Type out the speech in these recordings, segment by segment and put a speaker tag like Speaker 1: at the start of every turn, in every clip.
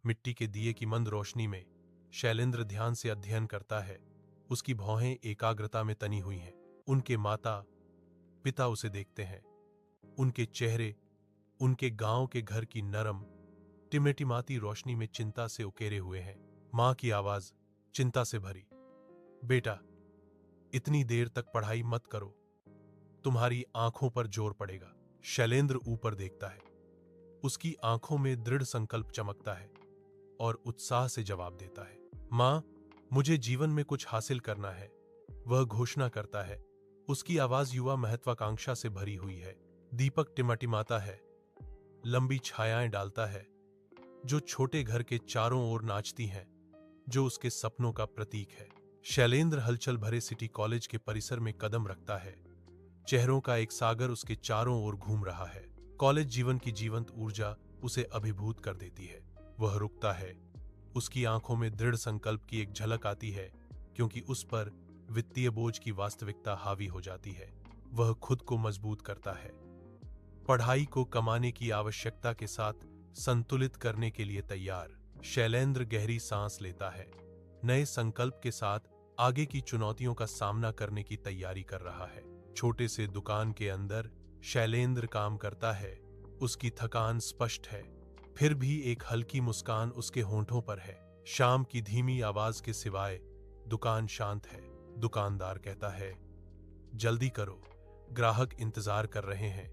Speaker 1: मिट्टी के दिए की मंद रोशनी में शैलेंद्र ध्यान से अध्ययन करता है। उसकी भौहें एकाग्रता में तनी हुई हैं। उनके माता पिता उसे देखते हैं। उनके चेहरे उनके गांव के घर की नरम टिमटिमाती रोशनी में चिंता से उकेरे हुए हैं। मां की आवाज चिंता से भरी, बेटा, इतनी देर तक पढ़ाई मत करो, तुम्हारी आंखों पर जोर पड़ेगा। शैलेंद्र ऊपर देखता है। उसकी आंखों में दृढ़ संकल्प चमकता है और उत्साह से जवाब देता है, मां, मुझे जीवन में कुछ हासिल करना है, वह घोषणा करता है। उसकी आवाज युवा महत्वाकांक्षा से भरी हुई है। दीपक टिमटिमाता है, लंबी छायाएं डालता है, जो छोटे घर के चारों ओर नाचती हैं, जो उसके सपनों का प्रतीक है। शैलेंद्र हलचल भरे सिटी कॉलेज के परिसर में कदम रखता है। चेहरों का एक सागर उसके चारों ओर घूम रहा है। कॉलेज जीवन की जीवंत ऊर्जा उसे अभिभूत कर देती है। वह रुकता है। उसकी आंखों में दृढ़ संकल्प की एक झलक आती है, क्योंकि उस पर वित्तीय बोझ की वास्तविकता हावी हो जाती है। वह खुद को मजबूत करता है, पढ़ाई को कमाने की आवश्यकता के साथ संतुलित करने के लिए तैयार। शैलेंद्र गहरी सांस लेता है। नए संकल्प के साथ आगे की चुनौतियों का सामना करने की तैयारी कर रहा है। छोटे से दुकान के अंदर शैलेंद्र काम करता है। उसकी थकान स्पष्ट है, फिर भी एक हल्की मुस्कान उसके होंठों पर है। शाम की धीमी आवाज के सिवाय दुकान शांत है। दुकानदार कहता है, जल्दी करो, ग्राहक इंतजार कर रहे हैं।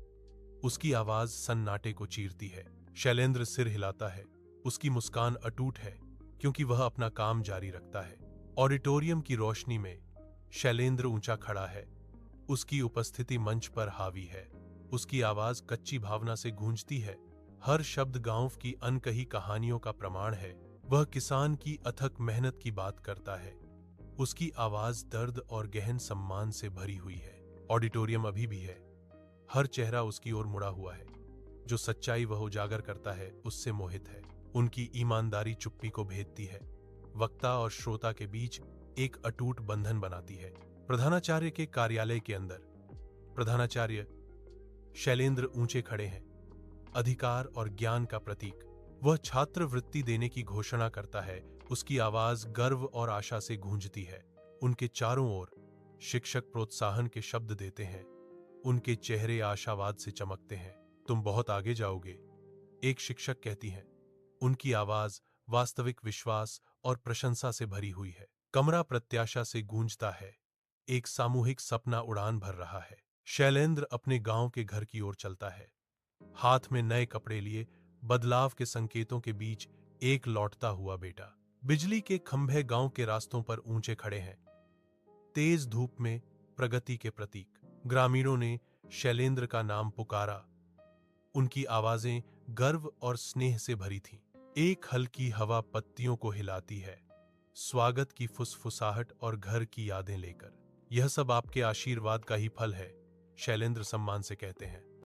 Speaker 1: उसकी आवाज सन्नाटे को चीरती है। शैलेंद्र सिर हिलाता है। उसकी मुस्कान अटूट है, क्योंकि वह अपना काम जारी रखता है। ऑडिटोरियम की रोशनी में शैलेंद्र ऊंचा खड़ा है। उसकी उपस्थिति मंच पर हावी है। उसकी आवाज कच्ची भावना से गूंजती है। हर शब्द गांव की अनकही कहानियों का प्रमाण है। वह किसान की अथक मेहनत की बात करता है। उसकी आवाज दर्द और गहन सम्मान से भरी हुई है। ऑडिटोरियम अभी भी है। हर चेहरा उसकी ओर मुड़ा हुआ है। जो सच्चाई वह उजागर करता है, उससे मोहित है। उनकी ईमानदारी चुप्पी को भेदती है। वक्ता और श्रोता के बीच एक अटूट बंधन बनाती है। प्रधानाचार्य के कार्यालय के अंदर प्रधानाचार्य शैलेंद्र ऊंचे खड़े हैं, अधिकार और ज्ञान का प्रतीक। वह छात्र वृत्ति देने की घोषणा करता है। उसकी आवाज गर्व और आशा से गूंजती है। उनके चारों ओर शिक्षक प्रोत्साहन के शब्द देते हैं। उनके चेहरे आशावाद से चमकते हैं। तुम बहुत आगे जाओगे, एक शिक्षक कहती हैं। उनकी आवाज वास्तविक विश्वास और प्रशंसा से भरी हुई है। कमरा प्रत्याशा से गूंजता है। एक सामूहिक सपना उड़ान भर रहा है। शैलेंद्र अपने गांव के घर की ओर चलता है, हाथ में नए कपड़े लिए। बदलाव के संकेतों के बीच एक लौटता हुआ बेटा। बिजली के खंभे गांव के रास्तों पर ऊंचे खड़े हैं, तेज धूप में प्रगति के प्रतीक। ग्रामीणों ने शैलेंद्र का नाम पुकारा। उनकी आवाजें गर्व और स्नेह से भरी थीं। एक हल्की हवा पत्तियों को हिलाती है, स्वागत की फुसफुसाहट और घर की यादें लेकर। यह सब आपके आशीर्वाद का ही फल है, शैलेंद्र सम्मान से कहते हैं।